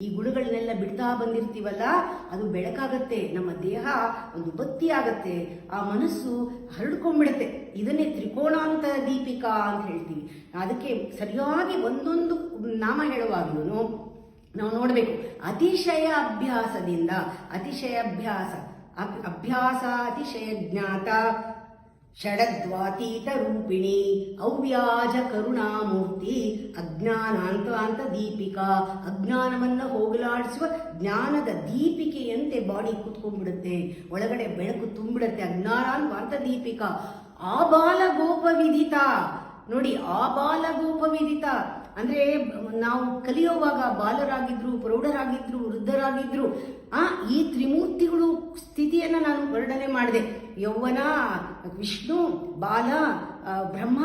ಈ ಗುಣಗಳನ್ನೆಲ್ಲ ಬಿಡ್ತಾ ಬಂದಿರ್ತೀವಲ್ಲ, ಅದು ಬೆಳಕಾಗತ್ತೆ. ನಮ್ಮ ದೇಹ ಒಂದು ಬತ್ತಿ ಆಗತ್ತೆ, ಆ ಮನಸ್ಸು ಹರಡ್ಕೊಂಡ್ಬಿಡುತ್ತೆ. ಇದನ್ನೇ ತ್ರಿಕೋಣಾಂತ ದೀಪಿಕಾ ಅಂತ ಹೇಳ್ತೀವಿ. ಅದಕ್ಕೆ ಸರಿಯಾಗಿ ಒಂದೊಂದು ನಾಮ ಹೇಳುವಾಗ್ಲೂ ನಾವು ನೋಡಬೇಕು, ಅತಿಶಯ ಅಭ್ಯಾಸದಿಂದ, ಅತಿಶಯ ಅಭ್ಯಾಸ ಅತಿಶಯ ಜ್ಞಾತ ಷಡದ್ವಾತೀತ ರೂಪಿಣಿ ಅವ್ಯಾಜ ಕರುಣಾಮೂರ್ತಿ ಅಜ್ಞಾನಾಂತ ದೀಪಿಕಾ. ಅಜ್ಞಾನವನ್ನ ಹೋಗಲಾಡಿಸುವ ಜ್ಞಾನದ ದೀಪಿಕೆಯಂತೆ ಬಾಡಿ ಕೂತ್ಕೊಂಡ್ಬಿಡುತ್ತೆ, ಒಳಗಡೆ ಬೆಳಕು ತುಂಬಿಡುತ್ತೆ. ಅಜ್ಞಾನಾಂತ ದೀಪಿಕಾ. ಆಬಾಲ ಗೋಪ ವಿದಿತ ನೋಡಿ, ಆಬಾಲ ಗೋಪ ವಿದಿತ ಅಂದ್ರೆ ನಾವು ಕಲಿಯುವಾಗ ಬಾಲರಾಗಿದ್ರು, ಪ್ರೌಢರಾಗಿದ್ರು, ವೃದ್ಧರಾಗಿದ್ರು, ಈ ತ್ರಿಮೂರ್ತಿಗಳು ಸ್ಥಿತಿಯನ್ನ ನಾನು ವರ್ಣನೆ ಮಾಡಿದೆ. ಯೌವನ, ವಿಷ್ಣು, ಬಾಲ, ಬ್ರಹ್ಮ,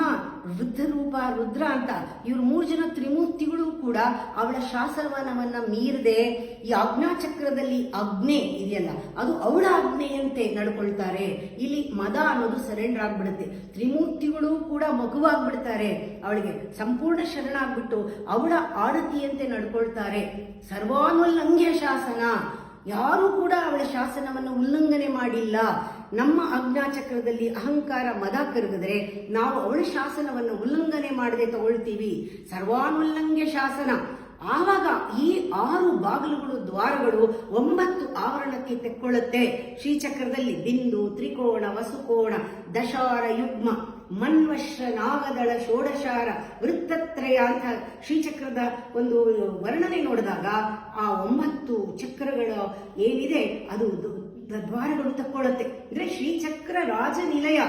ವೃದ್ಧ ರೂಪ, ರುದ್ರ ಅಂತ ಇವ್ರು 3 ಜನ ತ್ರಿಮೂರ್ತಿಗಳು ಕೂಡ ಅವಳ ಶಾಸನವನ್ನ ಮೀರದೆ ಈ ಆಜ್ಞಾಚಕ್ರದಲ್ಲಿ ಆಜ್ಞೆ ಇದೆಯಲ್ಲ, ಅದು ಅವಳ ಆಜ್ಞೆಯಂತೆ ನಡ್ಕೊಳ್ತಾರೆ. ಇಲ್ಲಿ ಮದ ಅನ್ನೋದು ಸರೆಂಡರ್ ಆಗ್ಬಿಡುತ್ತೆ. ತ್ರಿಮೂರ್ತಿಗಳು ಕೂಡ ಮಗುವಾಗ್ಬಿಡ್ತಾರೆ, ಅವಳಿಗೆ ಸಂಪೂರ್ಣ ಶರಣಾಗ್ಬಿಟ್ಟು ಅವಳ ಆಡತಿಯಂತೆ ನಡ್ಕೊಳ್ತಾರೆ. ಸರ್ವಾನುಲ್ಲಂಘ್ಯ ಶಾಸನ, ಯಾರು ಕೂಡ ಅವಳ ಶಾಸನವನ್ನು ಉಲ್ಲಂಘನೆ ಮಾಡಿಲ್ಲ. ನಮ್ಮ ಆಜ್ಞಾಚಕ್ರದಲ್ಲಿ ಅಹಂಕಾರ ಮದ ಕರಗಿದ್ರೆ ನಾವು ಅವಳ ಶಾಸನವನ್ನು ಉಲ್ಲಂಘನೆ ಮಾಡದೆ ತಗೊಳ್ತೀವಿ. ಸರ್ವಾನುಲ್ಲಂಘ್ಯ ಶಾಸನ. ಆವಾಗ ಈ 6 ಬಾಗಿಲುಗಳು, ದ್ವಾರಗಳು 9 ಆವರಣಕ್ಕೆ ತೆಕ್ಕೊಳ್ಳುತ್ತೆ. ಶ್ರೀಚಕ್ರದಲ್ಲಿ ಬಿಂದು, ತ್ರಿಕೋಣ, ವಸುಕೋಣ, ದಶಾರ, ಯುಗ್ಮ, ಮನ್ವಶ್ರ, ನಾಗದಳ, ಷೋಡಶಾರ, ವೃತ್ತತ್ರಯ ಅಂತ ಶ್ರೀಚಕ್ರದ ಒಂದು ವರ್ಣನೆ ನೋಡಿದಾಗ ಆ 9 ಚಕ್ರಗಳು ಏನಿದೆ ಅದು ದ್ವಾರಗಳು ತಕ್ಕೊಳ್ಳುತ್ತೆ. ಅಂದ್ರೆ ಶ್ರೀಚಕ್ರ ರಾಜನಿಲಯ.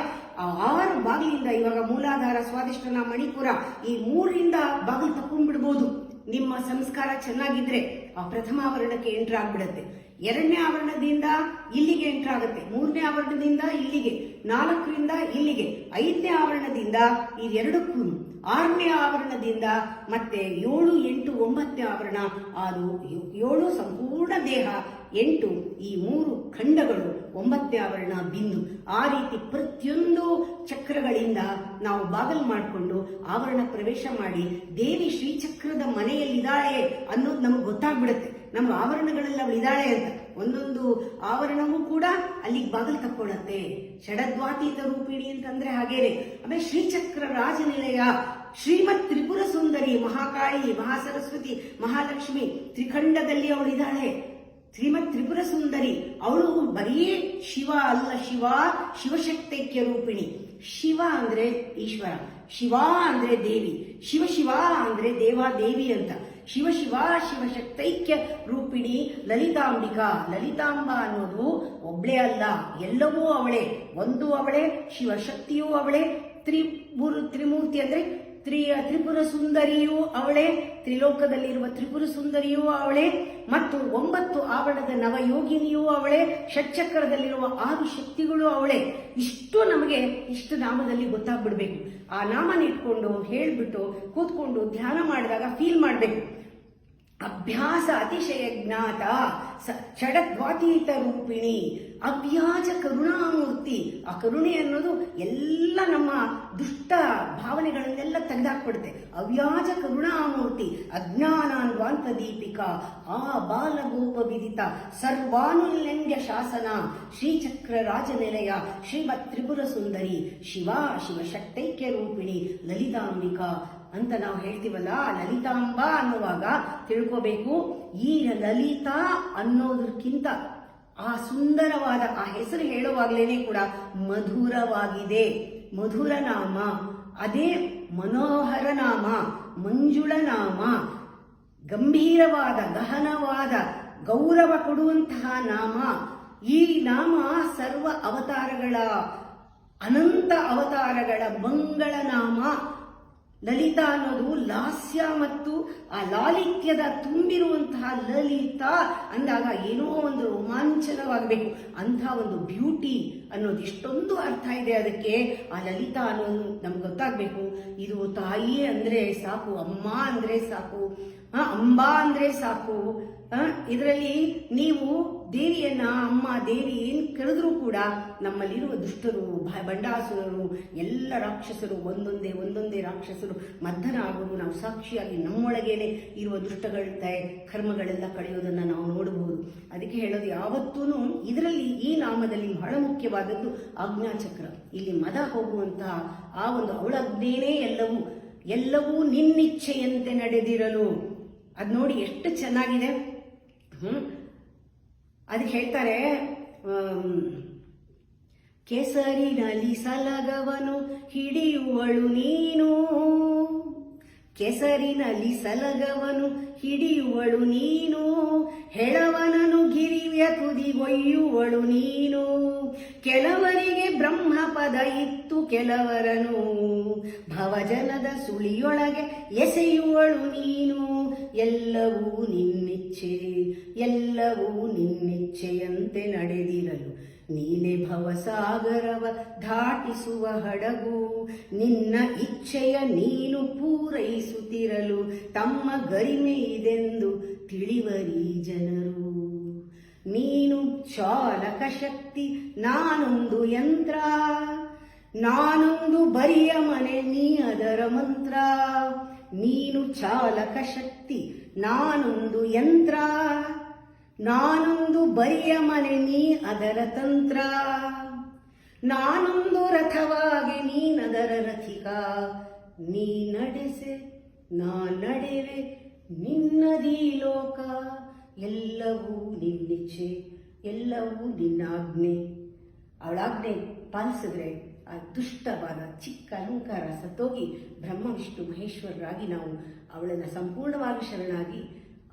ಆ 6 ಬಾಗಿಲಿಂದ, ಇವಾಗ ಮೂಲಾಧಾರ, ಸ್ವಾದಿಷ್ಠಾನ, ಮಣಿಪುರ, ಈ 3ರಿಂದ ಬಾಗಿಲು ತಕ್ಕೊಂಡ್ಬಿಡ್ಬೋದು. ನಿಮ್ಮ ಸಂಸ್ಕಾರ ಚೆನ್ನಾಗಿದ್ರೆ ಆ ಪ್ರಥಮ ಆವರಣಕ್ಕೆ ಎಂಟರ್ ಆಗ್ಬಿಡತ್ತೆ. 2ನೇ ಆವರಣದಿಂದ ಇಲ್ಲಿಗೆ ಎಂಟರ್ ಆಗುತ್ತೆ, 3ನೇ ಆವರಣದಿಂದ ಇಲ್ಲಿಗೆ, 4ರಿಂದ ಇಲ್ಲಿಗೆ, 5ನೇ ಆವರಣದಿಂದ ಈ 2ಕ್ಕೂ, 6ನೇ ಆವರಣದಿಂದ ಮತ್ತೆ 7, 8, 9ನೇ ಆವರಣ. ಅದು 7 ಸಂಪೂರ್ಣ ದೇಹ, 8 ಈ 3 ಖಂಡಗಳು, 9ನೇ ಆವರಣ ಬಿಂದು. ಆ ರೀತಿ ಪ್ರತಿಯೊಂದು ಚಕ್ರಗಳಿಂದ ನಾವು ಬಾಗಲ್ ಮಾಡಿಕೊಂಡು ಆವರಣ ಪ್ರವೇಶ ಮಾಡಿ ದೇವಿ ಶ್ರೀಚಕ್ರದ ಮನೆಯಲ್ಲಿದ್ದಾಳೆ ಅನ್ನೋದು ನಮಗೆ ಗೊತ್ತಾಗ್ಬಿಡುತ್ತೆ. ನಮ್ಮ ಆವರಣಗಳೆಲ್ಲ ಅವಳಿದ್ದಾಳೆ ಅಂತ. ಒಂದೊಂದು ಆವರಣವೂ ಕೂಡ ಅಲ್ಲಿಗೆ ಬಾಗಿಲು ತಕ್ಕೊಳ್ಳುತ್ತೆ. ಷಡದ್ವಾತೀತ ರೂಪಿಣಿ ಅಂತಂದ್ರೆ ಹಾಗೇನೆ. ಆಮೇಲೆ ಶ್ರೀಚಕ್ರ ರಾಜನಿಲಯ, ಶ್ರೀಮತ್ ತ್ರಿಪುರ ಸುಂದರಿ, ಮಹಾಕಾಳಿ, ಮಹಾಸರಸ್ವತಿ, ಮಹಾಲಕ್ಷ್ಮಿ ತ್ರಿಖಂಡದಲ್ಲಿ ಅವಳಿದ್ದಾಳೆ. ಶ್ರೀಮತ್ ತ್ರಿಪುರ ಸುಂದರಿ ಅವಳು ಬರೀ ಶಿವ ಅಲ್ಲ, ಶಿವಶಕ್ತೈಕ್ಯ ರೂಪಿಣಿ. ಶಿವ ಅಂದ್ರೆ ಈಶ್ವರ, ಶಿವ ಅಂದ್ರೆ ದೇವಿ, ಶಿವ ಅಂದ್ರೆ ದೇವಾದೇವಿ ಅಂತ. ಶಿವಶಕ್ತೈಕ್ಯ ರೂಪಿಣಿ ಲಲಿತಾಂಬಿಕಾ. ಲಲಿತಾಂಬ ಅನ್ನೋದು ಒಬ್ಳೇ ಅಲ್ಲ, ಎಲ್ಲವೂ ಅವಳೇ. ಒಂದು ಅವಳೇ, ಶಿವಶಕ್ತಿಯೂ ಅವಳೇ, ತ್ರಿಮೂರ್ತಿ ಅಂದ್ರೆ ತ್ರಿಪುರ ಸುಂದರಿಯೂ ಅವಳೇ, ತ್ರಿಲೋಕದಲ್ಲಿರುವ ತ್ರಿಪುರ ಸುಂದರಿಯೂ ಅವಳೇ, ಮತ್ತು 9 ಆವರಣದ ನವಯೋಗಿನಿಯೂ ಅವಳೇ, ಷಟ್ಚಕ್ರದಲ್ಲಿರುವ 6 ಶಕ್ತಿಗಳು ಅವಳೇ. ಇಷ್ಟು ನಮಗೆ ಇಷ್ಟು ನಾಮದಲ್ಲಿ ಗೊತ್ತಾಗ್ಬಿಡ್ಬೇಕು. ಆ ನಾಮನ ಇಟ್ಕೊಂಡು ಹೇಳ್ಬಿಟ್ಟು ಕೂತ್ಕೊಂಡು ಧ್ಯಾನ ಮಾಡಿದಾಗ ಫೀಲ್ ಮಾಡ್ಬೇಕು. ಅಭ್ಯಾಸ ಅತಿಶಯ ಜ್ಞಾತ ಷಡದ್ವಾತೀತ ರೂಪಿಣಿ ಅವ್ಯಾಜ ಕರುಣಾಮೂರ್ತಿ. ಆ ಕರುಣೆ ಅನ್ನೋದು ಎಲ್ಲ ನಮ್ಮ ದುಷ್ಟ ಭಾವನೆಗಳನ್ನೆಲ್ಲ ತೆಗೆದಾಕ್ಬಿಡುತ್ತೆ. ಅವ್ಯಾಜ ಕರುಣಾಮೂರ್ತಿ, ಅಜ್ಞಾನಾನ್ವಾಂತ ದೀಪಿಕಾ, ಆ ಬಾಲಗೋಪ ವಿದಿತ, ಸರ್ವಾನುಲ್ಲಂಘ್ಯ ಶಾಸನ, ಶ್ರೀಚಕ್ರ ರಾಜನಿಲಯ, ಶ್ರೀಮತ್ ತ್ರಿಪುರ ಸುಂದರಿ, ಶಿವಶಕ್ತೈಕ್ಯ ರೂಪಿಣಿ ಲಲಿತಾಂಬಿಕಾ ಅಂತ ನಾವು ಹೇಳ್ತೀವಲ್ಲ. ಲಲಿತಾಂಬ ಅನ್ನುವಾಗ ತಿಳ್ಕೋಬೇಕು, ಈ ಲಲಿತಾ ಅನ್ನೋದಕ್ಕಿಂತ ಆ ಸುಂದರವಾದ ಆ ಹೆಸರು ಹೇಳುವಾಗ್ಲೇನೆ ಕೂಡ ಮಧುರವಾಗಿದೆ. ಮಧುರ ನಾಮ, ಅದೇ ಮನೋಹರ ನಾಮ, ಮಂಜುಳ ನಾಮ, ಗಂಭೀರವಾದ, ಗಹನವಾದ, ಗೌರವ ಕೊಡುವಂತಹ ನಾಮ. ಈ ನಾಮ ಸರ್ವ ಅವತಾರಗಳ, ಅನಂತ ಅವತಾರಗಳ ಮಂಗಳ ನಾಮ. ಲಲಿತಾ ಅನ್ನೋದು ಲಾಸ್ಯ ಮತ್ತು ಆ ಲಾಲಿತ್ಯದ ತುಂಬಿರುವಂತಹ ಲಲಿತ ಅಂದಾಗ ಏನೋ ಒಂದು ರೋಮಾಂಚನವಾಗಬೇಕು. ಅಂಥ ಒಂದು ಬ್ಯೂಟಿ ಅನ್ನೋದು ಇಷ್ಟೊಂದು ಅರ್ಥ ಇದೆ ಅದಕ್ಕೆ. ಆ ಲಲಿತಾ ಅನ್ನೋದು ನಮ್ಗೆ ಗೊತ್ತಾಗಬೇಕು. ಇದು ತಾಯಿ ಅಂದ್ರೆ ಸಾಕು, ಅಮ್ಮ ಅಂದ್ರೆ ಸಾಕು, ಅಂಬಾ ಅಂದ್ರೆ ಸಾಕು. ಇದರಲ್ಲಿ ನೀವು ದೇವಿಯನ್ನ ಅಮ್ಮ, ದೇವಿ ಏನ್ ಕರೆದ್ರೂ ಕೂಡ ನಮ್ಮಲ್ಲಿರುವ ದುಷ್ಟರು, ಬಂಡಾಸುರರು, ಎಲ್ಲ ರಾಕ್ಷಸರು, ಒಂದೊಂದೇ ರಾಕ್ಷಸರು ಮದ್ದನಾಗೋದು ನಾವು ಸಾಕ್ಷಿಯಾಗಿ ನಮ್ಮೊಳಗೇನೆ ಇರುವ ದುಷ್ಟಗಳ ಕರ್ಮಗಳೆಲ್ಲ ಕಳೆಯೋದನ್ನು ನಾವು ನೋಡಬಹುದು. ಅದಕ್ಕೆ ಹೇಳೋದು ಯಾವತ್ತೂ ಇದರಲ್ಲಿ ಈ ನಾಮದಲ್ಲಿ ಬಹಳ ಮುಖ್ಯವಾದದ್ದು ಆಜ್ಞಾಚಕ್ರ. ಇಲ್ಲಿ ಮದ ಹೋಗುವಂತಹ ಆ ಒಂದು ಅವಳಾಜ್ಞೆನೇ ಎಲ್ಲವೂ ನಿನ್ನಿಚ್ಛೆಯಂತೆ ನಡೆದಿರಲು. ಅದು ನೋಡಿ ಎಷ್ಟು ಚೆನ್ನಾಗಿದೆ. ಅದಕ್ಕೆ ಹೇಳ್ತಾರೆ, ಕೆಸರಿನಲ್ಲಿ ಸಲಗವನು ಹಿಡಿಯುವಳು ನೀನು, ಕೆಸರಿನಲ್ಲಿ ಸಲಗವನು ಹಿಡಿಯುವಳು ನೀನು, ಹೆಳವನನು ಗಿರಿಯ ತುದಿಗೊಯ್ಯುವಳು ನೀನು. ಕೆಲವರಿಗೆ ಬ್ರಹ್ಮಪದ ಇತ್ತು ಕೆಲವರನು ಭವಜನದ ಸುಳಿಯೊಳಗೆ ಎಸೆಯುವಳು ನೀನು. ಎಲ್ಲವೂ ನಿನ್ನಿಚ್ಛೆ, ಎಲ್ಲವೂ ನಿನ್ನಿಚ್ಛೆಯಂತೆ ನಡೆದಿರಲು ನೀನೆ ಭವಸಾಗರವ ದಾಟಿಸುವ ಹಡಗು. ನಿನ್ನ ಇಚ್ಛೆಯ ನೀನು ಪೂರೈಸುತ್ತಿರಲು ತಮ್ಮ ಗರಿಮೆ ಇದೆಂದು ತಿಳಿವರಿ ಜನರು. ನೀನು ಚಾಲಕ ಶಕ್ತಿ, ನಾನೊಂದು ಯಂತ್ರ, ನಾನೊಂದು ಬರಿಯ ಮನೆ, ನೀ ಅದರ ಮಂತ್ರ. ನೀನು ಚಾಲಕ ಶಕ್ತಿ, ನಾನೊಂದು ಯಂತ್ರ, ನಾನೊಂದು ಬರಿಯ ಮನೆ, ನೀ ಅದರ ತಂತ್ರ. ನಾನೊಂದು ರಥವಾಗಿ, ನೀನದರ ರಥಿಕ. ನೀ ನಡೆಸೆ, ನಾ ನಡೆವೆ, ನಿನ್ನದೀ ಲೋಕ. ಎಲ್ಲವೂ ನಿನ್ನಿಚ್ಛೆ, ಎಲ್ಲವೂ ನಿನ್ನಾಜ್ಞೆ. ಅವಳಾಜ್ಞೆ ಪಾಲಿಸಿದ್ರೆ ಆ ದುಷ್ಟವಾದ ಚಿಕ್ಕ ಅಹಂಕಾರ ಸತ್ತೋಗಿ ಬ್ರಹ್ಮ ವಿಷ್ಣು ಮಹೇಶ್ವರರಾಗಿ ನಾವು ಅವಳನ್ನು ಸಂಪೂರ್ಣವಾಗಿ ಶರಣಾಗಿ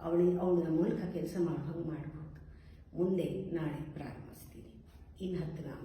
ಅವಳ ಮೂಲಕ ಕೆಲಸ ಮಾಡಬಹುದು. ಮುಂದೆ ನಾಳೆ ಪ್ರಾರಂಭಿಸ್ತೀನಿ ಇನ್ನು 10 ನಾಮ.